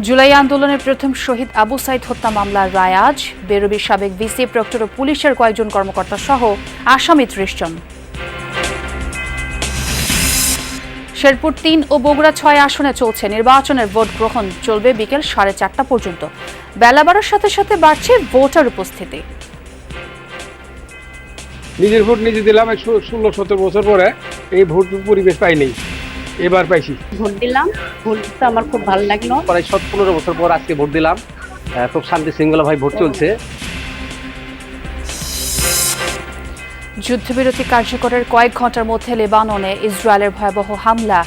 জুলাই আন্দোলনের প্রথম শহীদ আবু সাইদ হত্যা মামলার রায় আজ। বেরোবির সাবেক ভিসি, প্রক্টর ও পুলিশের কয়েকজন কর্মকর্তা সহ আসামি ৩০ জন। শেরপুর ৩ ও বগুড়া ৬ আসনে চলছে নির্বাচনের ভোট গ্রহণ। চলবে বিকেল ৪:৩০ পর্যন্ত। বেলা বাড়ার সাথে সাথে বাড়ছে ভোটার উপস্থিতি। নিজের ভোট নিজে দিলাম ১৬-১৭ বছর পরে এই ভোট পরিবেশ পাইনি, এবার পাইছি। ভোট দিলাম, ভোট দিতে আমার খুব ভালো লাগলো। প্রায় ১৭ বছর পর আজকে ভোট দিলাম। খুব শান্তি শৃঙ্খলা ভাই ভোট চলছে। যুদ্ধবিরতি কার্যকরের কয়েক ঘন্টার মধ্যে লেবাননে ইসরায়েলের ভয়াবহ হামলা,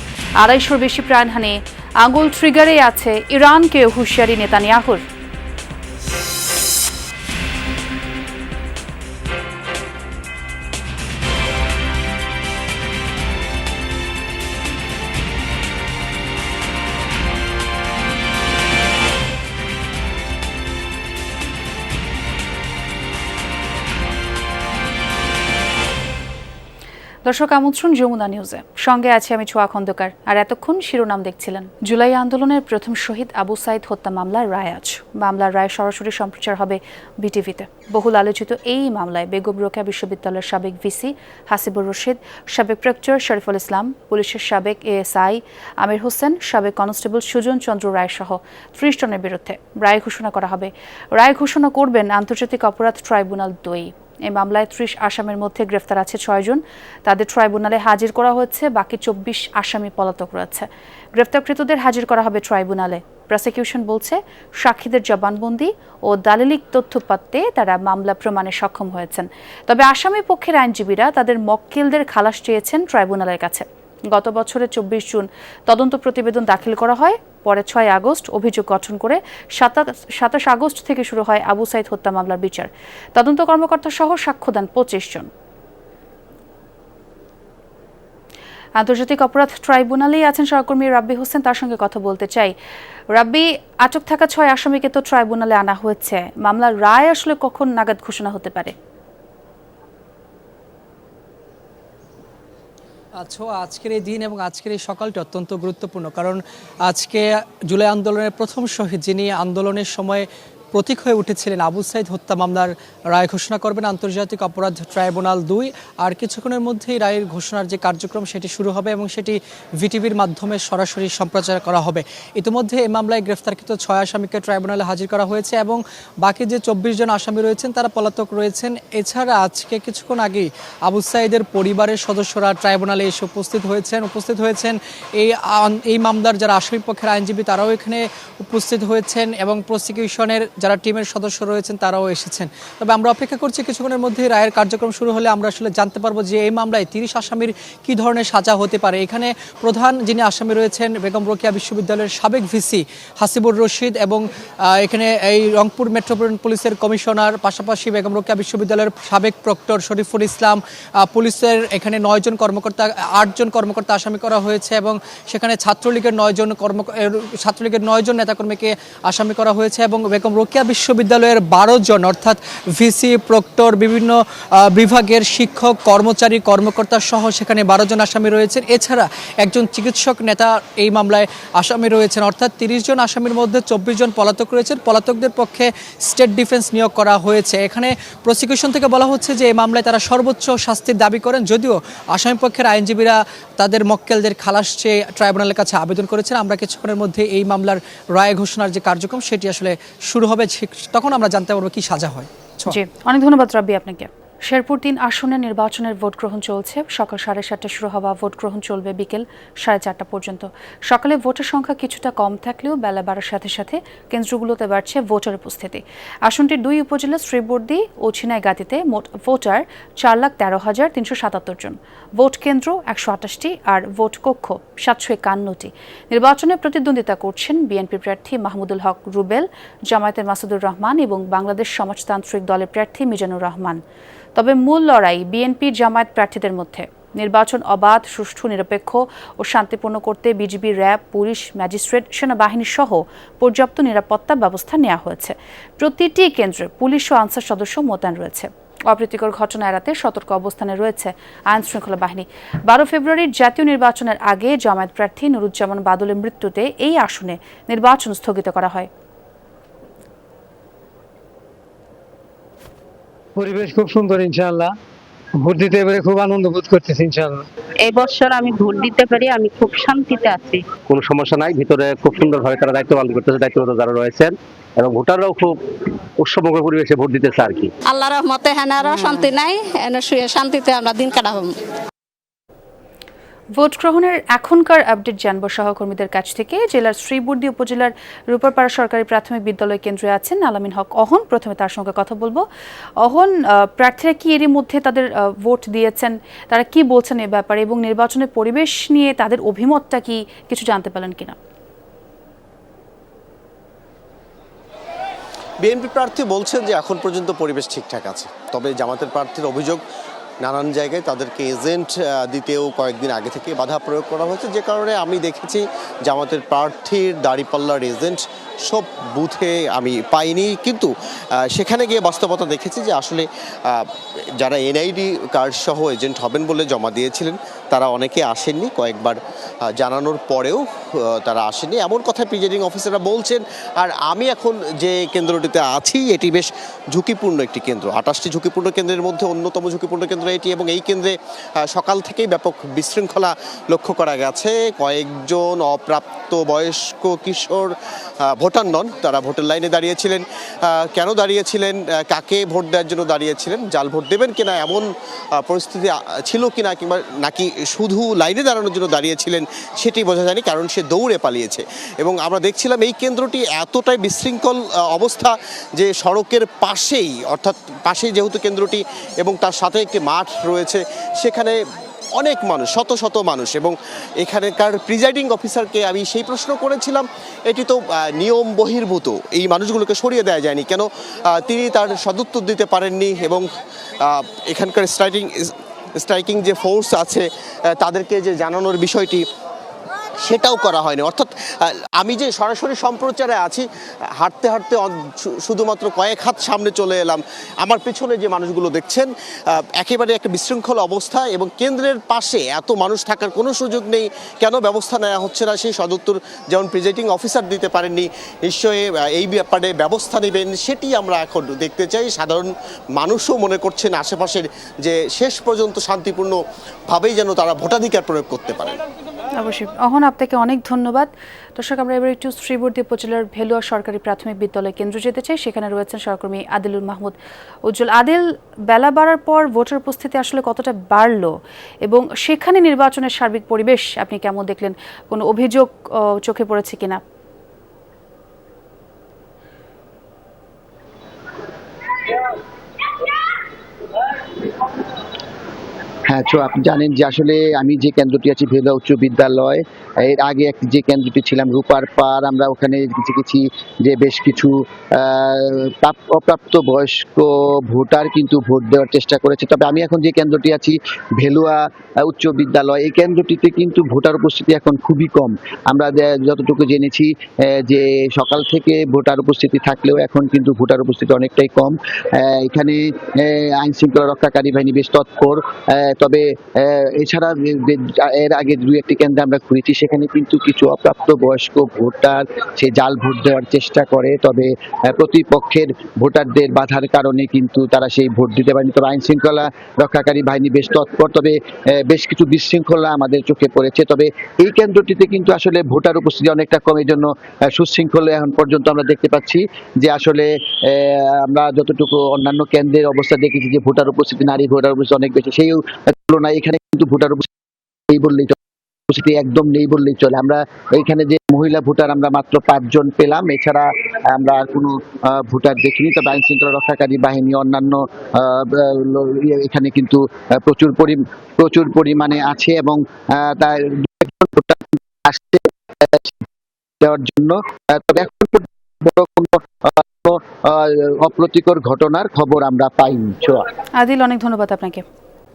২৫০'র বেশি প্রাণহানি। আঙুল ট্রিগারে আছে ইরানকে হুঁশিয়ারি নেতানিয়াহুর। দর্শক, আমন্ত্রণ যমুনা নিউজে। সঙ্গে আছে আমি ছোয়া খন্দকার। আর এতক্ষণ শিরোনাম দেখছিলেন। জুলাই আন্দোলনের প্রথম শহীদ আবু সাইদ হত্যা মামলার রায় আজ। মামলার রায় সরাসরি সম্প্রচার হবে বিটিভিতে। বহুল আলোচিত এই মামলায় বেগম রোকেয়া বিশ্ববিদ্যালয়ের সাবেক ভিসি হাসিবুর রশিদ, সাবেক প্রক্টর শরীফুল ইসলাম, পুলিশের সাবেক এএসআই আমির হোসেন, সাবেক কনস্টেবল সুজন চন্দ্র রায় সহ ৩০ জনের বিরুদ্ধে রায় ঘোষণা করা হবে। রায় ঘোষণা করবেন আন্তর্জাতিক অপরাধ ট্রাইব্যুনাল ২। এই মামলায় ৩০ আসামির মধ্যে গ্রেফতার আছে ৬ জন। তাদের ট্রাইব্যুনালে হাজির করা হচ্ছে। বাকি ২৪ আসামি পলাতক রয়েছে। গ্রেফতারকৃতদের হাজির করা হবে ট্রাইব্যুনালে। প্রসিকিউশন বলছে, সাক্ষীদের জবানবন্দি ও দালিলিক তথ্যপাত্রে তারা মামলা প্রমাণে সক্ষম হয়েছেন। তবে আসামি পক্ষের আইনজীবীরা তাদের মক্কেলদের খালাস চেয়েছেন ট্রাইব্যুনালের কাছে। গত বছরের ২৪ জুন তদন্ত প্রতিবেদন দাখিল করা হয়। পরে ৬ আগস্ট অভিযোগ গঠন করে ২৭ আগস্ট থেকে শুরু হয় আবু সাইদ হত্যা মামলার বিচার। তদন্ত কর্মকর্তা সহ সাক্ষ্য দেন ২৫ জন। আন্তর্জাতিক অপরাধ ট্রাইব্যুনালেই আছেন সহকর্মী রাব্বি হোসেন, তার সঙ্গে কথা বলতে চাই। রাব্বি, আটক থাকা ৬ আসামিকে তো ট্রাইব্যুনালে আনা হয়েছে। মামলার রায় আসলে কখন নাগাদ ঘোষণা হতে পারে? আচ্ছা, আজকের এই দিন এবং আজকের এই সকালটি অত্যন্ত গুরুত্বপূর্ণ, কারণ আজকে জুলাই আন্দোলনের প্রথম শহীদ, যিনি আন্দোলনের সময় প্রতীক হয়ে উঠেছিলেন, আবু সাইদ হত্যা মামলার রায় ঘোষণা করবেন আন্তর্জাতিক অপরাধ ট্রাইব্যুনাল ২। আর কিছুক্ষণের মধ্যেই রায়ের ঘোষণার যে কার্যক্রম সেটি শুরু হবে এবং সেটি ভিটিভির মাধ্যমে সরাসরি সম্প্রচার করা হবে। ইতিমধ্যে এই মামলায় গ্রেফতারকৃত ৬ আসামিকে ট্রাইব্যুনালে হাজির করা হয়েছে এবং বাকি যে ২৪ জন আসামি রয়েছেন তারা পলাতক রয়েছেন। এছাড়া আজকে কিছুক্ষণ আগেই আবু সাইদের পরিবারের সদস্যরা ট্রাইব্যুনালে এসে উপস্থিত হয়েছেন। এই মামলার যারা আসামি পক্ষের আইনজীবী তারাও এখানে উপস্থিত হয়েছেন এবং প্রসিকিউশনের যারা টিমের সদস্য রয়েছেন তারাও এসেছেন। তবে আমরা অপেক্ষা করছি কিছুক্ষণের মধ্যেই রায়ের কার্যক্রম শুরু হলে আমরা আসলে জানতে পারবো যে এই মামলায় ৩০ আসামির কী ধরনের সাজা হতে পারে। এখানে প্রধান যিনি আসামি রয়েছেন বেগম রোকেয়া বিশ্ববিদ্যালয়ের সাবেক ভিসি হাসিবুর রশিদ এবং এখানে এই রংপুর মেট্রোপলিটন পুলিশের কমিশনার, পাশাপাশি বেগম রোকেয়া বিশ্ববিদ্যালয়ের সাবেক প্রক্টর শরীফুল ইসলাম, পুলিশের এখানে ৮ জন কর্মকর্তা আসামি করা হয়েছে এবং সেখানে ছাত্রলীগের ৯ জন নেতাকর্মীকে আসামি করা হয়েছে এবং বেগম রোকেয়া বিশ্ববিদ্যালয়ের ১২ জন অর্থাৎ ভিসি, প্রক্টর, বিভিন্ন বিভাগের শিক্ষক, কর্মচারী, কর্মকর্তা সহ সেখানে ১২ জন আসামি রয়েছেন। এছাড়া একজন চিকিৎসক নেতা এই মামলায় আসামি রয়েছেন। অর্থাৎ ৩০ জন আসামির মধ্যে ২৪ জন পলাতক রয়েছেন। পলাতকদের পক্ষে স্টেট ডিফেন্স নিয়োগ করা হয়েছে। এখানে প্রসিকিউশন থেকে বলা হচ্ছে যে এই মামলায় তারা সর্বোচ্চ শাস্তির দাবি করেন, যদিও আসামি পক্ষের আইনজীবীরা তাদের মক্কেলদের খালাস চেয়ে ট্রাইব্যুনালের কাছে আবেদন করেছেন। আমরা কিছুক্ষণের মধ্যে এই মামলার রায় ঘোষণার যে কার্যক্রম সেটি আসলে শুরু হবে, তখন আমরা জানতে পারবো কি সাজা হয়। জি, অনেক ধন্যবাদ রাব্বি আপনাকে। শেরপুর ৩ আসনে নির্বাচনের ভোট গ্রহণ চলছে। সকাল ৭:৩০ শুরু হওয়া ভোট গ্রহণ চলবে বিকেল ৪:৩০ পর্যন্ত। সকালে ভোটের সংখ্যা কিছুটা কম থাকলেও বেলা বাড়ার সাথে সাথে কেন্দ্রগুলোতে বাড়ছে ভোটার উপস্থিতি। আসনটির ২ উপজেলা শ্রীবর্দী ও ছিনাইগাতিতে মোট ভোটার ৪,১৩,৩৭৭ জন। ভোট কেন্দ্র ১২৮টি আর ভোট কক্ষ ৭৫১টি। নির্বাচনে প্রতিদ্বন্দ্বিতা করছেন বিএনপি প্রার্থী মাহমুদুল হক রুবেল, জামায়াতের মাসুদুর রহমান এবং বাংলাদেশ সমাজতান্ত্রিক দলের প্রার্থী মিজানুর রহমান। তবে মূল লড়াই বিএনপি জামায়াত প্রার্থীদের মধ্যে। নির্বাচন অবাধ, সুষ্ঠু, নিরপেক্ষ ও শান্তিপূর্ণ করতে বিজিবি, র্যাব, পুলিশ, ম্যাজিস্ট্রেট, সেনাবাহিনী সহ পর্যাপ্ত নিরাপত্তা ব্যবস্থা নেওয়া হয়েছে। প্রতিটি কেন্দ্রে পুলিশ ও আনসার সদস্য মোতায়েন রয়েছে। অপ্রীতিকর ঘটনা এড়াতে সতর্ক অবস্থানে রয়েছে আইন শৃঙ্খলা বাহিনী। 12 ফেব্রুয়ারির জাতীয় নির্বাচনের আগে জামায়াত প্রার্থী নুরুজ্জামান বাদলের মৃত্যুতে এই আসনে নির্বাচন স্থগিত করা হয়। পরিবেশ খুব সুন্দর, ইনশাআল্লাহ ভোট দিতে এবারে খুব আনন্দ বোধ করতেছি ইনশাআল্লাহ। এই বছর আমি ভোট দিতে পারি, আমি খুব শান্তিতে আছি। কোনো সমস্যা নাই, ভিতরে খুব সুন্দরভাবে তারা দায়িত্ব পালন করতেছে, দায়িত্বরত যারা রয়েছেন, এবং ভোটাররাও খুব উৎসবমুখর পরিবেশে ভোট দিতেছে আর কি। আল্লাহ রহমতে হেনারও শান্তি নাই, এনে শুয়ে শান্তিতে আমরা দিন কাটাবো। ভোট গ্রহণের এখনকার আপডেট জানবো সহকর্মীদের কাছ থেকে। জেলার শ্রীবর্দী উপজেলার রূপারপাড়া সরকারি প্রাথমিক বিদ্যালয় কেন্দ্রে আছেন আলামিন হক অহন। প্রথমে তার সঙ্গে কথা বলবো। অহন, প্রার্থীরা কি এরই মধ্যে তাদের ভোট দিয়েছেন, তারা কি বলছেন এ ব্যাপারে, এবং নির্বাচনের পরিবেশ নিয়ে তাদের অভিমতটা কি, কিছু জানতে পারলেন কিনা? বিএনপি প্রার্থী বলছেন যে এখন পর্যন্ত পরিবেশ ঠিকঠাক আছে, তবে জামাতের প্রার্থীর অভিযোগ নানান জায়গায় তাদেরকে এজেন্ট দিতেও কয়েকদিন আগে থেকে বাধা প্রয়োগ করা হয়েছে, যে কারণে আমি দেখেছি জামাতের প্রার্থীর দাঁড়িপাল্লার এজেন্ট সব বুথে আমি পাইনি, কিন্তু সেখানে গিয়ে বাস্তবতা দেখেছি যে আসলে যারা এনআইডি কার্ড সহ এজেন্ট হবেন বলে জমা দিয়েছিলেন তারা অনেকে আসেননি, কয়েকবার জানানোর পরেও তারা আসেননি, এমন কথা প্রিজাইডিং অফিসাররা বলছেন। আর আমি এখন যে কেন্দ্রটিতে আছি এটি বেশ ঝুঁকিপূর্ণ একটি কেন্দ্র, 28টি ঝুঁকিপূর্ণ কেন্দ্রের মধ্যে অন্যতম ঝুঁকিপূর্ণ কেন্দ্র এটি, এবং এই কেন্দ্রে সকাল থেকেই ব্যাপক বিশৃঙ্খলা লক্ষ্য করা গেছে। কয়েকজন অপ্রাপ্ত বয়স্ক কিশোর ভোটার নন, তারা ভোটের লাইনে দাঁড়িয়েছিলেন। কেন দাঁড়িয়েছিলেন, কাকে ভোট দেওয়ার জন্য দাঁড়িয়েছিলেন, জাল ভোট দেবেন কিনা এমন পরিস্থিতি ছিল কিনা, কিংবা নাকি শুধু লাইনে দাঁড়ানোর জন্য দাঁড়িয়েছিলেন সেটি বোঝা যায়নি, কারণ সে দৌড়ে পালিয়েছে। এবং আমরা দেখছিলাম এই কেন্দ্রটি এতটাই বিশৃঙ্খল অবস্থা যে সড়কের পাশেই, অর্থাৎ পাশেই যেহেতু কেন্দ্রটি এবং তার সাথে একটি মাঠ রয়েছে, সেখানে অনেক মানুষ, শত শত মানুষ, এবং এখানকার প্রিজাইডিং অফিসারকে আমি সেই প্রশ্ন করেছিলাম, এটি তো নিয়ম বহির্ভূত, এই মানুষগুলোকে সরিয়ে দেওয়া যায়নি কেন, তিনি তার সদুত্তর দিতে পারেননি, এবং এখানকার স্ট্রাইকিং যে ফোর্স আছে তাদেরকে যে জানানোর বিষয়টি সেটাও করা হয়নি। অর্থাৎ আমি যে সরাসরি সম্প্রচারে আছি, হাঁটতে হাঁটতে শুধুমাত্র কয়েক হাত সামনে চলে এলাম, আমার পেছনে যে মানুষগুলো দেখছেন একেবারে একটা বিশৃঙ্খল অবস্থা, এবং কেন্দ্রের পাশে এত মানুষ থাকার কোনো সুযোগ নেই, কেন ব্যবস্থা নেওয়া হচ্ছে না সেই সদুত্তর যেমন প্রিজাইডিং অফিসার দিতে পারেননি, নিশ্চয়ই এই ব্যাপারে ব্যবস্থা নেবেন সেটি আমরা এখন দেখতে চাই। সাধারণ মানুষও মনে করছেন আশেপাশের যে শেষ পর্যন্ত শান্তিপূর্ণভাবেই যেন তারা ভোটাধিকার প্রয়োগ করতে পারেন। অবশ্যই অহন, আপনাকে অনেক ধন্যবাদ। দর্শক, আমরা এবার একটু শ্রীবর্দী উপজেলার ভেলুয়া সরকারি প্রাথমিক বিদ্যালয় কেন্দ্র যেতে চাই। সেখানে রয়েছেন সহকর্মী আদিলুল মাহমুদ উজ্জ্বল। আদিল, বেলা বাড়ার পর ভোটার উপস্থিতি আসলে কতটা বাড়লো, এবং সেখানে নির্বাচনের সার্বিক পরিবেশ আপনি কেমন দেখলেন? কোনো অভিযোগ চোখে পড়েছে কিনা? হ্যাঁ, তো আপনি জানেন যে আসলে আমি যে কেন্দ্রটি আছি ভেলুয়া উচ্চ বিদ্যালয়, এর আগে যে কেন্দ্রটি ছিলাম রূপারপাড়, আমরা ওখানে দেখেছি যে বেশ কিছু অপ্রাপ্ত বয়স্ক ভোটার কিন্তু ভোট দেওয়ার চেষ্টা করেছে। তবে আমি এখন যে কেন্দ্রটি আছি ভেলুয়া উচ্চ বিদ্যালয়, এই কেন্দ্রটিতে কিন্তু ভোটার উপস্থিতি এখন খুবই কম। আমরা যতটুকু জেনেছি যে সকাল থেকে ভোটার উপস্থিতি থাকলেও এখন কিন্তু ভোটার উপস্থিতি অনেকটাই কম। এখানে আইন শৃঙ্খলা রক্ষাকারী বাহিনী বেশ তৎপর, তবে এছাড়া এর আগে দুই একটি কেন্দ্রে আমরা ঘুরেছি, সেখানে কিন্তু কিছু অপ্রাপ্ত বয়স্ক ভোটার সে জাল ভোট দেওয়ার চেষ্টা করে, তবে প্রতিপক্ষের ভোটারদের বাধার কারণে কিন্তু তারা সেই ভোট দিতে পারেনি। তবে আইন শৃঙ্খলা রক্ষাকারী বাহিনী বেশ তৎপর, তবে বেশ কিছু বিশৃঙ্খলা আমাদের চোখে পড়েছে। তবে এই কেন্দ্রটিতে কিন্তু আসলে ভোটার উপস্থিতি অনেকটা কম, এই জন্য সুশৃঙ্খলা এখন পর্যন্ত আমরা দেখতে পাচ্ছি যে আসলে আমরা যতটুকু অন্যান্য কেন্দ্রের অবস্থা দেখেছি যে ভোটার উপস্থিতি, নারী ভোটার উপস্থিতি অনেক বেশি, সেই তুলনায় এখানে কিন্তু ভোটার উপস্থিতি বললেই উপস্থিতি একদম নেই বললেই চলে। আমরা এইখানে যে মহিলা ভোটার আমরা মাত্র 5 জন পেলাম, এছাড়া আমরা আর কোনো ভোটার দেখিনি। তবে আইন শৃঙ্খলা রক্ষাকারী বাহিনী অন্যান্য এখানে কিন্তু প্রচুর পরিমাণে আছে, এবং তার ভোটার আসছে দেওয়ার জন্য। তবে এখন বড় কোনো অপ্রীতিকর ঘটনার খবর আমরা পাইনি। আদিল, অনেক ধন্যবাদ আপনাকে।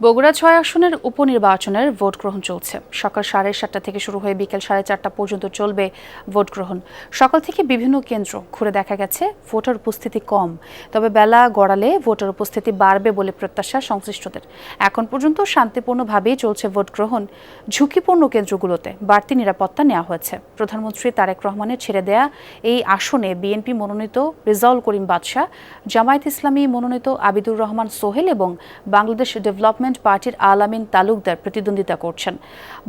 বগুড়া ৬ আসনের উপনির্বাচনের ভোট গ্রহণ চলছে। সকাল 7:30 থেকে শুরু হয়ে বিকেল 4:30 পর্যন্ত চলবে ভোট গ্রহণ। সকাল থেকে বিভিন্ন কেন্দ্র ঘুরে দেখা গেছে ভোটার উপস্থিতি কম, তবে বেলা গড়ালে ভোটার উপস্থিতি বাড়বে বলে প্রত্যাশা সংশ্লিষ্টদের। এখন পর্যন্ত শান্তিপূর্ণভাবেই চলছে ভোট গ্রহণ। ঝুঁকিপূর্ণ কেন্দ্রগুলোতে বাড়তি নিরাপত্তা নেওয়া হয়েছে। প্রধানমন্ত্রী তারেক রহমানের ছেড়ে দেয়া এই আসনে বিএনপি মনোনীত রেজাউল করিম বাদশা, জামায়াত ইসলামী মনোনীত আবিদুর রহমান সোহেল এবং বাংলাদেশ ডেভেলপমেন্ট পার্টির আলামিন তালুকদার প্রতিদ্বন্দ্বিতা করছেন।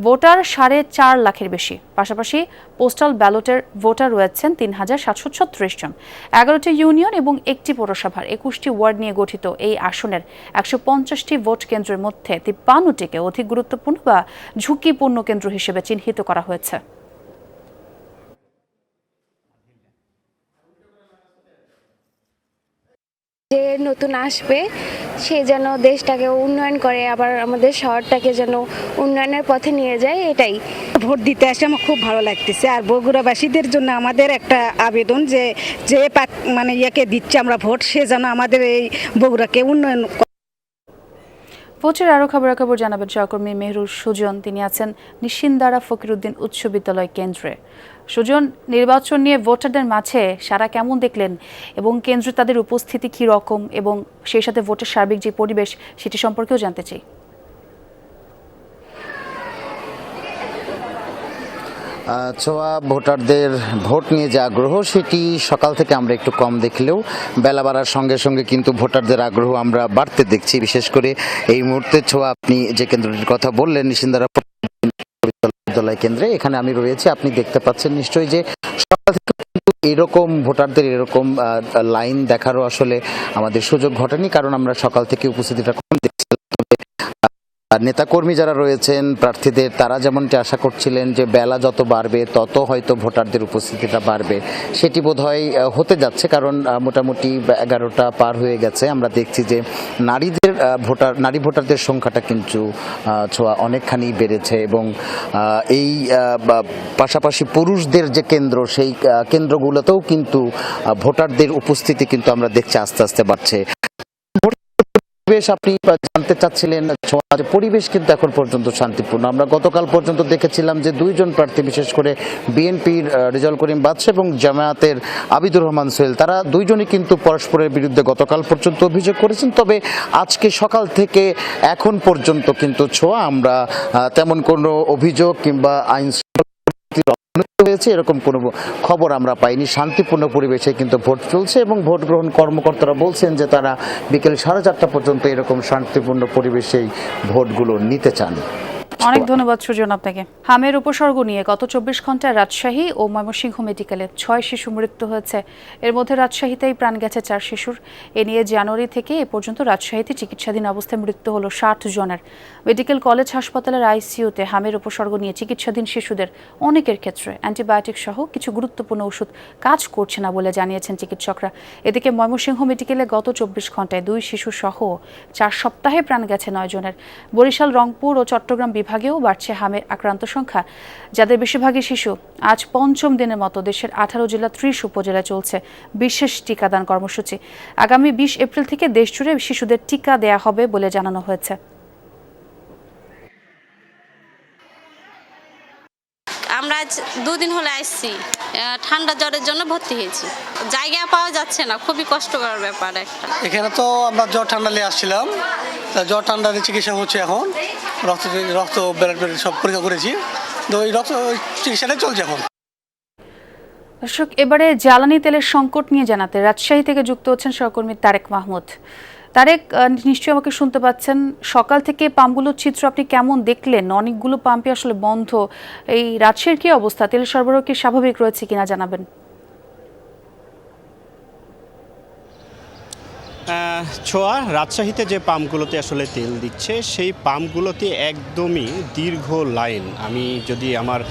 ভোটার 4.5 লাখের বেশি। পাশাপাশি পোস্টাল ব্যালটের ভোটার রয়েছেন 3,736 জন। 11টি ইউনিয়ন এবং একটি পৌরসভার 21টি ওয়ার্ড নিয়ে গঠিত এই আসনের 150টি ভোট কেন্দ্রের মধ্যে 53টিকে অধিক গুরুত্বপূর্ণ বা ঝুঁকিপূর্ণ কেন্দ্র হিসেবে চিহ্নিত করা হয়েছে। যে নতুন আসবে সে যেন দেশটাকে উন্নয়ন করে, আবার আমাদের শহরটাকে যেন উন্নয়নের পথে নিয়ে যায়, এটাই। ভোট দিতে আসে আমার খুব ভালো লাগতেছে। আর বগুড়াবাসীদের জন্য আমাদের একটা আবেদন যে মানে ইয়াকে দিচ্ছে আমরা ভোট, সে যেন আমাদের এই বগুড়াকে উন্নয়ন। ভোটের আরও খবরাখবর জানাবেন সহকর্মী মেহরুল সুজন। তিনি আছেন নিশিন্দারা ফকিরউদ্দিন উচ্চ বিদ্যালয় কেন্দ্রে। সুজন, নির্বাচন নিয়ে ভোটারদের মাঝে সারা কেমন দেখলেন এবং কেন্দ্রে তাদের উপস্থিতি কী রকম এবং সেই সাথে ভোটের সার্বিক যে পরিবেশ সেটি সম্পর্কেও জানতে চাই। ছোয়া ভোটারদের ভোট নিয়ে যে আগ্রহ সেটি সকাল থেকে আমরা একটু কম দেখলেও বেলা বাড়ার সঙ্গে সঙ্গে কিন্তু ভোটারদের আগ্রহ আমরা বাড়তে দেখছি। বিশেষ করে এই মুহূর্তে ছোয়া আপনি যে কেন্দ্রটির কথা বললেন নিশিন্দারা বিদ্যালয় কেন্দ্রে, এখানে আমি রয়েছি। আপনি দেখতে পাচ্ছেন নিশ্চয়ই যে সকাল থেকে কিন্তু এরকম ভোটারদের এরকম লাইন দেখারও আসলে আমাদের সুযোগ ঘটেনি, কারণ আমরা সকাল থেকে উপস্থিতিটা কম দেখছিলাম। নেতাকর্মী যারা রয়েছেন প্রার্থীদের, তারা যেমনটি আশা করছিলেন যে বেলা যত বাড়বে তত হয়তো ভোটারদের উপস্থিতিটা বাড়বে, সেটি বোধহয় হতে যাচ্ছে। কারণ মোটামুটি 11টা পার হয়ে গেছে। আমরা দেখছি যে নারী ভোটারদের সংখ্যাটা কিন্তু ছোঁয়া অনেকখানি বেড়েছে এবং এই পাশাপাশি পুরুষদের যে কেন্দ্র, সেই কেন্দ্রগুলোতেও কিন্তু ভোটারদের উপস্থিতি কিন্তু আমরা দেখছি আস্তে আস্তে বাড়ছে। আপনি জানতে চাচ্ছিলেন পরিবেশ কিন্তু এখন পর্যন্ত শান্তিপূর্ণ। আমরা গতকাল পর্যন্ত দেখেছিলাম যে 2 জন প্রার্থী, বিশেষ করে বিএনপির রেজাউল করিম বাদশা এবং জামায়াতের আবিদুর রহমান সোহেল, তারা 2 জনই কিন্তু পরস্পরের বিরুদ্ধে গতকাল পর্যন্ত অভিযোগ করেছেন। তবে আজকে সকাল থেকে এখন পর্যন্ত কিন্তু আমরা তেমন কোনো অভিযোগ কিংবা আইন হয়েছে এরকম কোনো খবর আমরা পাইনি। শান্তিপূর্ণ পরিবেশে কিন্তু ভোট চলছে এবং ভোট গ্রহণ কর্মকর্তারা বলছেন যে তারা বিকেল 4:30 পর্যন্ত এরকম শান্তিপূর্ণ পরিবেশেই ভোটগুলো নিতে চান। অনেক ধন্যবাদ সুজন আপনাকে। হামের উপসর্গ নিয়ে গত 24 ঘন্টায় রাজশাহী ও ময়মনসিংহ মেডিকেলে 6 শিশু মৃত্যু হয়েছে। এর মধ্যে রাজশাহীতেই প্রাণ গেছে 4 শিশুর। এ নিয়ে জানুয়ারি থেকে এ পর্যন্ত রাজশাহীতে চিকিৎসাধীন অবস্থায় মৃত্যু হলো 60 জনের। মেডিকেল কলেজ হাসপাতালের আইসিইউতে হামের উপসর্গ নিয়ে চিকিৎসাধীন শিশুদের অনেকের ক্ষেত্রে অ্যান্টিবায়োটিক সহ কিছু গুরুত্বপূর্ণ ওষুধ কাজ করছে না বলে জানিয়েছেন চিকিৎসকরা। এদিকে ময়মনসিংহ মেডিকেলে গত 24 ঘন্টায় 2 শিশু সহ 4 সপ্তাহে প্রাণ গেছে 9 জনের। বরিশাল, রংপুর ও চট্টগ্রাম বিভাগেও বাড়ছে হামের আক্রান্ত সংখ্যা, যাদের বেশিরভাগই শিশু। আজ 5ম দিনের মতো দেশের 18 জেলা 30 উপজেলায় চলছে বিশেষ টিকাদান কর্মসূচি। আগামী 20 এপ্রিল থেকে দেশজুড়ে শিশুদের টিকা দেয়া হবে বলে জানানো হয়েছে। আমরা আজ 2 দিন হলে আসছি, ঠান্ডা জ্বরের জন্য ভর্তি হয়েছি। জায়গা পাওয়া যাচ্ছে না, খুবই কষ্টকর ব্যাপার একটা। এখানে তো আমরা জ্বর ঠান্ডা নিয়ে আসছিলাম, জ্বর ঠান্ডার চিকিৎসা হচ্ছে এখন। রক্ত ব্লাড সব পরীক্ষা করেছি, তো এই রক্ত চিকিৎসাটাই চলছে এখন। দর্শক, এবারে জ্বালানি তেলের সংকট নিয়ে জানাতে রাজশাহী থেকে যুক্ত হচ্ছেন সহকর্মী তারেক মাহমুদ। তারেক, নিশ্চয়ই আমাকে শুনতে পাচ্ছেন। সকাল থেকে পাম্পগুলোর চিত্র আপনি কেমন দেখলেন? অনেকগুলো পাম্পে আসলে বন্ধ। এই রাজশাহীর কি অবস্থা? তেল সরবরাহ কি স্বাভাবিক রয়েছে কিনা জানাবেন। ছোঁয়া, রাজশাহীতে যে পাম্পগুলোতে আসলে তেল দিচ্ছে সেই পাম্পগুলোতে একদমই দীর্ঘ লাইন। আমি যদি আমার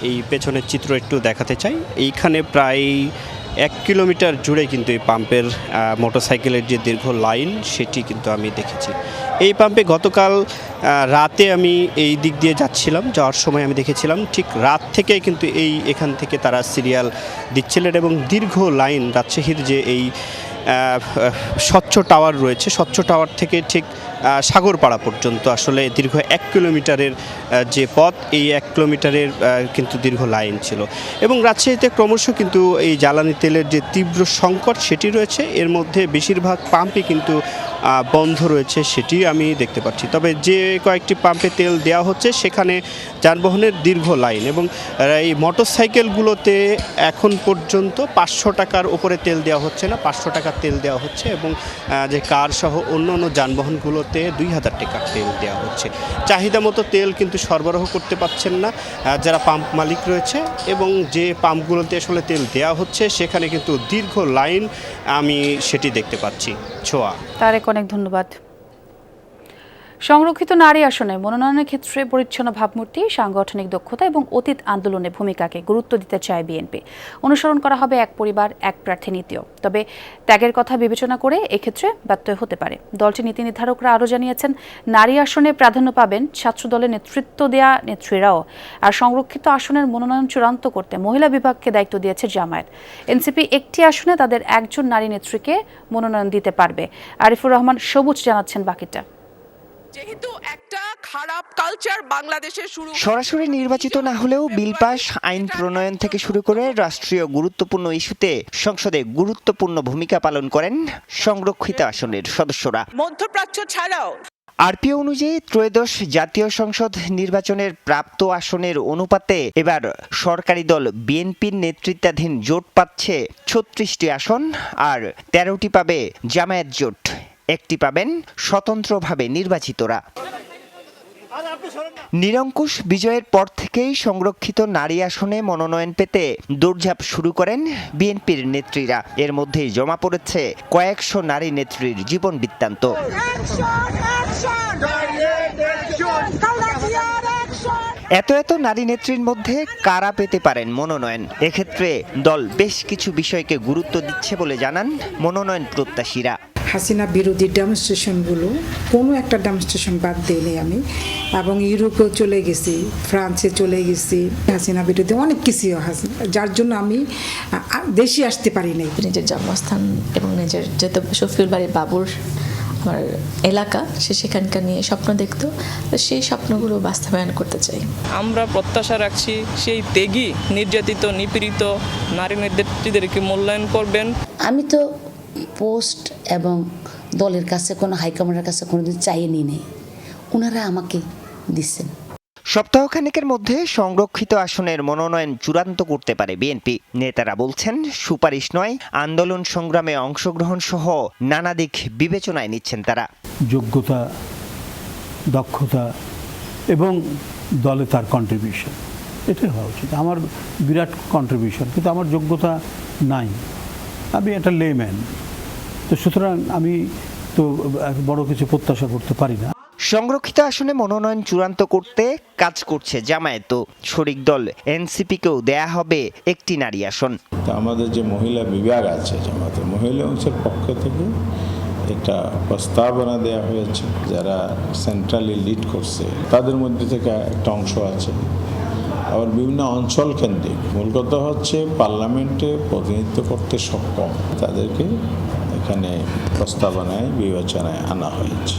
এই পেছনের চিত্র একটু দেখাতে চাই, এইখানে প্রায় 1 কিলোমিটার জুড়ে কিন্তু এই পাম্পের মোটরসাইকেলের যে দীর্ঘ লাইন সেটি কিন্তু আমি দেখেছি। এই পাম্পে গতকাল রাতে আমি এই দিক দিয়ে যাওয়ার সময় আমি দেখেছিলাম ঠিক রাত থেকে কিন্তু এখান থেকে তারা সিরিয়াল দিচ্ছিলেন এবং দীর্ঘ লাইন। রাজশাহীর যে এই স্বচ্ছ টাওয়ার রয়েছে, স্বচ্ছ টাওয়ার থেকে ঠিক সাগরপাড়া পর্যন্ত আসলে দীর্ঘ 1 কিলোমিটারের যে পথ, এই 1 কিলোমিটারের কিন্তু দীর্ঘ লাইন ছিল। এবং রাজশাহীতে ক্রমশ কিন্তু এই জ্বালানি তেলের যে তীব্র সংকট সেটি রয়েছে, এর মধ্যে বেশিরভাগ পাম্পই কিন্তু বন্ধ রয়েছে, সেটি আমি দেখতে পাচ্ছি। তবে যে কয়েকটি পাম্পে তেল দেওয়া হচ্ছে সেখানে যানবাহনের দীর্ঘ লাইন, এবং এই মোটরসাইকেলগুলোতে এখন পর্যন্ত 500 টাকার উপরে তেল দেওয়া হচ্ছে না, 500 টাকার তেল দেওয়া হচ্ছে, এবং যে কার সহ অন্য অন্য যানবাহনগুলোতে 2000 টাকার তেল দেওয়া হচ্ছে। চাহিদা মতো তেল কিন্তু সরবরাহ করতে পারছেন না যারা পাম্প মালিক রয়েছে, এবং যে পাম্পগুলোতে আসলে তেল দেওয়া হচ্ছে সেখানে কিন্তু দীর্ঘ লাইন আমি সেটি দেখতে পাচ্ছি। ছোঁয়া। তারেক, অনেক ধন্যবাদ। সংরক্ষিত নারী আসনে মনোনয়নের ক্ষেত্রে পরিচ্ছন্ন ভাবমূর্তি, সাংগঠনিক দক্ষতা এবং অতীত আন্দোলনের ভূমিকাকে গুরুত্ব দিতে চায় বিএনপি। অনুসরণ করা হবে এক পরিবার এক প্রার্থী নীতিও, তবে ত্যাগের কথা বিবেচনা করে এক্ষেত্রে ব্যত্যয় হতে পারে। দলটির নীতি নির্ধারকরা আরও জানিয়েছেন, নারী আসনে প্রাধান্য পাবেন ছাত্র দলের নেতৃত্ব দেয়া নেত্রীরাও। আর সংরক্ষিত আসনের মনোনয়ন চূড়ান্ত করতে মহিলা বিভাগকে দায়িত্ব দিয়েছে জামায়াত। এনসিপি একটি আসনে তাদের একজন নারী নেত্রীকে মনোনয়ন দিতে পারবে। আরিফুর রহমান সবুজ জানাচ্ছেন বাকিটা। যেহেতু একটা খারাপ কালচার বাংলাদেশে সরাসরি নির্বাচিত না হলেও বিল পাস, আইন প্রণয়ন থেকে শুরু করে রাষ্ট্রীয় গুরুত্বপূর্ণ ইস্যুতে সংসদে গুরুত্বপূর্ণ ভূমিকা পালন করেন সংরক্ষিত আসনের সদস্যরা। মধ্যপ্রাচ্য ছাড়াও আরপিও অনুযায়ী ত্রয়োদশ জাতীয় সংসদ নির্বাচনের প্রাপ্ত আসনের অনুপাতে এবার সরকারি দল বিএনপির নেতৃত্বাধীন জোট পাচ্ছে 36টি আসন, আর 13টি পাবে জামায়াত জোট, একটি পাবেন স্বতন্ত্রভাবে নির্বাচিতরা। নিরঙ্কুশ বিজয়ের পর থেকেই সংরক্ষিত নারী আসনে মনোনয়ন পেতে দৌড়ঝাঁপ শুরু করেন বিএনপির নেত্রীরা। এর মধ্যেই জমা পড়েছে কয়েকশো নারী নেত্রীর জীবন বৃত্তান্ত। এত নারী নেত্রীর মধ্যে কারা পেতে পারেন মনোনয়ন? এক্ষেত্রে দল বেশ কিছু বিষয়কে গুরুত্ব দিচ্ছে বলে জানান মনোনয়ন প্রত্যাশীরা। হাসিনা বিরোধী ডেমনস্ট্রেশনগুলো কোনো একটা ডেমনস্ট্রেশন বাদ দিইনি আমি, এবং ইউরোপেও চলে গেছি, ফ্রান্সে চলে গেছি, হাসিনা বিরোধী অনেক কিছু, যার জন্য আমি দেশে আসতে পারি নাই। নিজের জন্মস্থান এবং নিজের যেহেতু শফিউল বাড়ির বাবুর আমার এলাকা, সে সেখানকার নিয়ে স্বপ্ন দেখতো, সেই স্বপ্নগুলো বাস্তবায়ন করতে চাই। আমরা প্রত্যাশা রাখছি সেই ত্যাগী নির্যাতিত নিপীড়িত নারী নেত্রীদেরকে মূল্যায়ন করবেন। আমি তো পোস্ট এবং দলের কাছে কোনো হাইকমান্ডের কাছে কোনোদিন চাইনি নেই, ওনারা আমাকে দিচ্ছেন। সপ্তাহখানেকের মধ্যে সংরক্ষিত আসনের মনোনয়ন চূড়ান্ত করতে পারে বিএনপি। নেতারা বলছেন, সুপারিশ নয়, আন্দোলন সংগ্রামে অংশগ্রহণ সহ নানা দিক বিবেচনায় নিচ্ছেন তারা। যোগ্যতা, দক্ষতা এবং দলে তার কন্ট্রিবিউশন, এটাই হওয়া উচিত। আমার বিরাট কন্ট্রিবিউশন, কিন্তু আমার যোগ্যতা নাই, আমি একটা লেম্যান, তো সুতরাং আমি তো বড় কিছু প্রত্যাশা করতে পারি না। সংরক্ষিত আসনে মনোনয়ন চূড়ান্ত করতে কাজ করছে জামায়াত। শরিক দল এনসিপিকেও দেয়া হবে একটি নারী আসন। আমাদের যে মহিলা বিভাগ আছে জামায়াতের মহিলা অংশের পক্ষ থেকে একটা প্রস্তাবনা দেওয়া হয়েছে, যারা সেন্ট্রালি লিড করছে তাদের মধ্যে থেকে একটা অংশ আছে। আবার বিভিন্ন অঞ্চল কেন্দ্রিক, মূল কথা হচ্ছে পার্লামেন্টে প্রতিনিধিত্ব করতে সক্ষম তাদেরকে এখানে প্রস্তাবনায় বিবেচনায় আনা হয়েছে।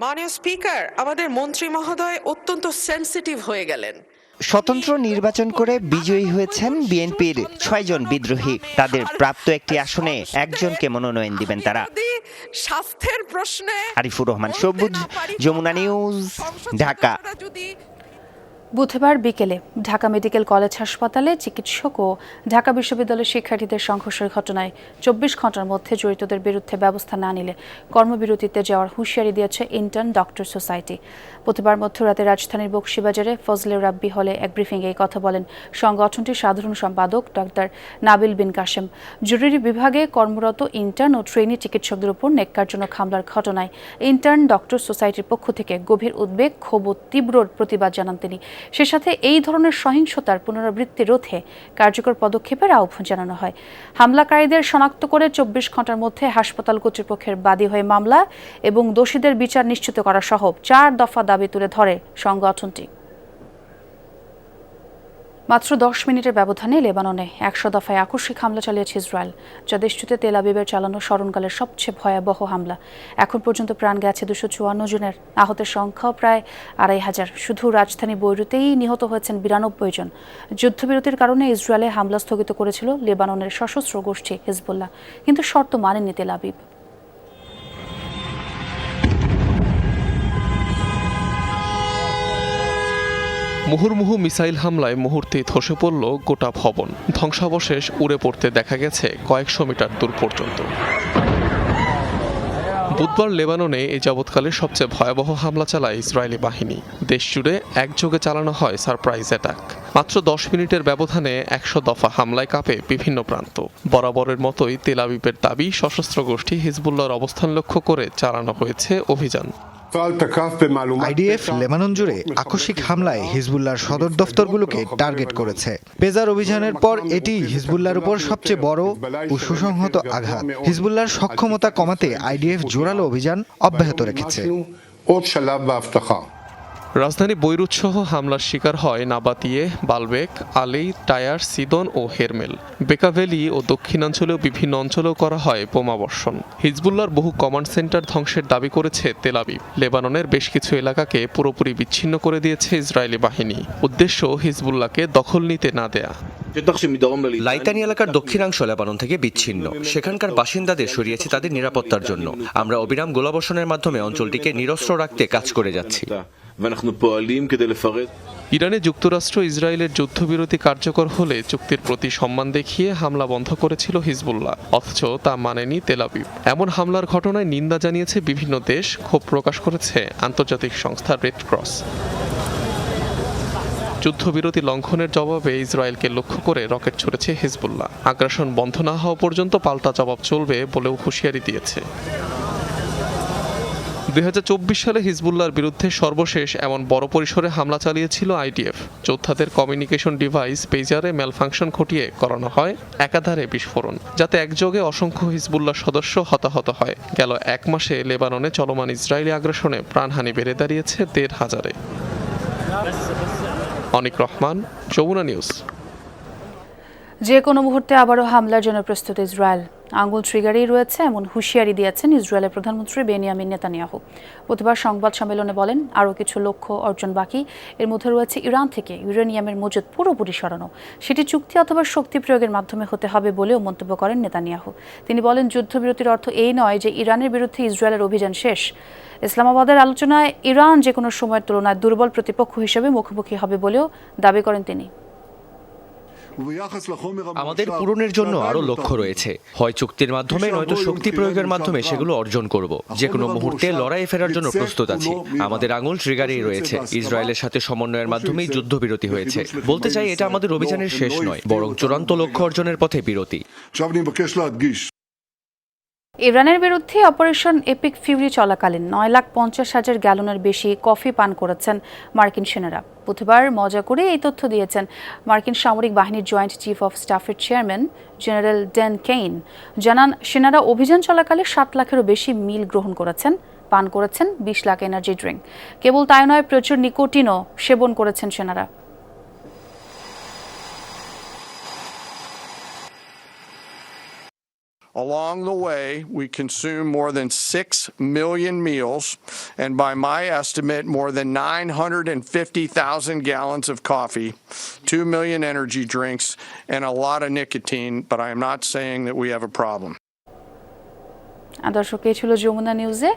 মাননীয় স্পিকার, আমাদের মন্ত্রী মহোদয় অত্যন্ত সেনসিটিভ হয়ে গেলেন। স্বতন্ত্র নির্বাচন করে বিজয়ী হয়েছেন বিএনপির 6 জন বিদ্রোহী। তাদের প্রাপ্ত একটি আসনে একজনকে মনোনয়ন দিবেন তারা। স্বাস্থ্যের প্রশ্নে আরিফুর রহমান সবুজ, যমুনা নিউজ, ঢাকা। বুধবার বিকেলে ঢাকা মেডিকেল কলেজ হাসপাতালে চিকিৎসক ও ঢাকা বিশ্ববিদ্যালয়ের শিক্ষার্থীদের সংঘর্ষের ঘটনায় 24 ঘন্টার মধ্যে জড়িতদের বিরুদ্ধে ব্যবস্থা না নিলে কর্মবিরতিতে যাওয়ার হুঁশিয়ারি দিয়েছে ইন্টার্ন ডক্টর সোসাইটি। বুধবার মধ্যরাতে রাজধানীর বকশীবাজারে ফজলে রাব্বি হলে এক ব্রিফিংয়ে এই কথা বলেন সংগঠনটির সাধারণ সম্পাদক ডক্টর নাবিল বিন কাশেম। জরুরি বিভাগে কর্মরত ইন্টার্ন ও ট্রেনি চিকিৎসকদের উপর নেক্কারজনক হামলার ঘটনায় ইন্টার্ন ডক্টর সোসাইটির পক্ষ থেকে গভীর উদ্বেগ, ক্ষোভ ও তীব্র প্রতিবাদ জানান তিনি। সে সাথে এই ধরনের সহিংসতার পুনরাবৃত্তি রোধে কার্যকর পদক্ষেপের আহ্বান জানানো হয়। হামলাকারীদের শনাক্ত করে 24 ঘন্টার মধ্যে হাসপাতাল কর্তৃপক্ষের বাদী হয়ে মামলা এবং দোষীদের বিচার নিশ্চিত করা সহ 4 দফা দাবি তুলে ধরে সংগঠনটি। মাত্র 10 মিনিটের ব্যবধানে লেবাননে 100 দফায় আকস্মিক হামলা চালিয়েছে ইসরায়েল, যা দেশটিতে তেল আবিবের চালানো স্মরণকালের সবচেয়ে ভয়াবহ হামলা। এখন পর্যন্ত প্রাণ গেছে 254 জনের, আহতের সংখ্যাও প্রায় 2500। শুধু রাজধানী বৈরুতেই নিহত হয়েছেন 92 জন। যুদ্ধবিরতির কারণে ইসরায়েলে হামলা স্থগিত করেছিল লেবাননের সশস্ত্র গোষ্ঠী হিজবুল্লাহ, কিন্তু শর্ত মানেনি তেল আবিব। মুহুর্মুহু মিসাইল হামলায় মুহূর্তেই ধসে পড়ল গোটা ভবন। ধ্বংসাবশেষ উড়ে পড়তে দেখা গেছে কয়েকশো মিটার দূর পর্যন্ত। বুধবার লেবাননে এই যাবৎকালে সবচেয়ে ভয়াবহ হামলা চালায় ইসরায়েলি বাহিনী। দেশ জুড়ে একযোগে চালানো হয় সারপ্রাইজ অ্যাটাক। মাত্র 10 মিনিটের ব্যবধানে 100 দফা হামলায় কাঁপে বিভিন্ন প্রান্ত। বরাবরের মতোই তেল আবিবের দাবি, সশস্ত্র গোষ্ঠী হিজবুল্লাহর অবস্থান লক্ষ্য করে চালানো হয়েছে অভিযান। আইডিএফ লেবানন জুড়ে আকস্মিক হামলায় হিজবুল্লাহর সদর দফতরগুলোকে টার্গেট করেছে। পেজার অভিযানের পর এটি হিজবুল্লাহর উপর সবচেয়ে বড় ও সুসংহত আঘাত। হিজবুল্লাহর সক্ষমতা কমাতে আইডিএফ জোরালো অভিযান অব্যাহত রেখেছে। রাজধানী বৈরুত সহ হামলার শিকার হয় নাবাতিয়ে, বালবেক, আলেই, টায়ার, সিদন ও হেরমেল। বেকাভেলি ও দক্ষিণাঞ্চলেও বিভিন্ন অঞ্চলেও করা হয় বোমাবর্ষণ। হিজবুল্লাহর বহু কমান্ড সেন্টার ধ্বংসের দাবি করেছে তেল আবিব। লেবাননের বেশ কিছু এলাকাকে পুরোপুরি বিচ্ছিন্ন করে দিয়েছে ইসরায়েলি বাহিনী। উদ্দেশ্য হিজবুল্লাহকে দখল নিতে না দেয়া। লাইতানি এলাকার দক্ষিণাংশ লেবানন থেকে বিচ্ছিন্ন। সেখানকার বাসিন্দাদের সরিয়েছে তাদের নিরাপত্তার জন্য। আমরা অবিরাম গোলাবর্ষণের মাধ্যমে অঞ্চলটিকে নিরস্ত্র রাখতে কাজ করে যাচ্ছি। ইরানে যুক্তরাষ্ট্র ইসরায়েলের যুদ্ধবিরতি কার্যকর হলে চুক্তির প্রতি সম্মান দেখিয়ে হামলা বন্ধ করেছিল হিজবুল্লাহ, অথচ তা মানেনি তেল আবিব। এমন হামলার ঘটনায় নিন্দা জানিয়েছে বিভিন্ন দেশ, ক্ষোভ প্রকাশ করেছে আন্তর্জাতিক সংস্থা রেড ক্রস। যুদ্ধবিরতি লঙ্ঘনের জবাবে ইসরায়েলকে লক্ষ্য করে রকেট ছুড়েছে হিজবুল্লাহ। আগ্রাসন বন্ধ না হওয়া পর্যন্ত পাল্টা জবাব চলবে বলেও হুঁশিয়ারি দিয়েছে। 2024 সালে হিজবুল্লাহর বিরুদ্ধে সর্বশেষ এমন বড় পরিসরে হামলা চালিয়েছিল আইডিএফ। যোদ্ধাদের কমিউনিকেশন ডিভাইস পেজারে ম্যালফাংশন ঘটিয়ে করানো হয় একাধারে বিস্ফোরণ, যাতে একযোগে অসংখ্য হিজবুল্লাহ সদস্য হতাহত হয়। গেল 1 মাসে লেবাননে চলমান ইসরায়েলি আগ্রাসনে প্রাণহানি বেড়ে দাঁড়িয়েছে 1500-এ। অনিক রহমান, যমুনা নিউজ। যে কোনো মুহূর্তে আবারও হামলার জন্য প্রস্তুত ইসরায়েল। আঙুল ট্রিগারেই রয়েছে এমন হুঁশিয়ারি দিয়েছেন ইসরায়েলের প্রধানমন্ত্রী বেনিয়ামিন নেতানিয়াহু। বুধবার সংবাদ সম্মেলনে বলেন, আরও কিছু লক্ষ্য অর্জন বাকি। এর মধ্যে রয়েছে ইরান থেকে ইউরেনিয়ামের মজুদ পুরোপুরি সরানো। সেটি চুক্তি অথবা শক্তি প্রয়োগের মাধ্যমে হতে হবে বলেও মন্তব্য করেন নেতানিয়াহু। তিনি বলেন, যুদ্ধবিরতির অর্থ এই নয় যে ইরানের বিরুদ্ধে ইসরায়েলের অভিযান শেষ। ইসলামাবাদের আলোচনায় ইরান যে কোনো সময়ের তুলনায় দুর্বল প্রতিপক্ষ হিসেবে মুখোমুখি হবে বলেও দাবি করেন তিনি। আমাদের পূরণের জন্য আরো লক্ষ্য রয়েছে, হয় চুক্তির মাধ্যমে নয়তো শক্তি প্রয়োগের মাধ্যমে সেগুলো অর্জন করব। যে কোনো মুহূর্তে লড়াইয়ে ফেরার জন্য প্রস্তুত আছি। আমাদের আঙুল ট্রিগারেই রয়েছে। ইসরায়েলের সাথে সমন্বয়ের মাধ্যমেই যুদ্ধবিরতি হয়েছে। বলতে চাই, এটা আমাদের অভিযানের শেষ নয়, বরং চূড়ান্ত লক্ষ্য অর্জনের পথে বিরতি। ইরানের বিরুদ্ধে অপারেশন এপিক ফিউরি চলাকালীন 9,50,000 গ্যালনের বেশি কফি পান করেছেন মার্কিন সেনারা। বুধবার মজা করে এই তথ্য দিয়েছেন মার্কিন সামরিক বাহিনীর জয়েন্ট চিফ অফ স্টাফের চেয়ারম্যান জেনারেল ড্যান কেইন। জানান, সেনারা অভিযান চলাকালে 7 লাখেরও বেশি মিল গ্রহণ করেছেন, পান করেছেন 20 লাখ এনার্জি ড্রিঙ্ক। কেবল তাই নয়, প্রচুর নিকোটিনও সেবন করেছেন সেনারা। Along the way, we consume more than 6 million meals, and by my estimate, more than 950,000 gallons of coffee, 2 million energy drinks, and a lot of nicotine, but I am not saying that we have a problem. দর্শক, এই ছিল যমুনা নিউজে।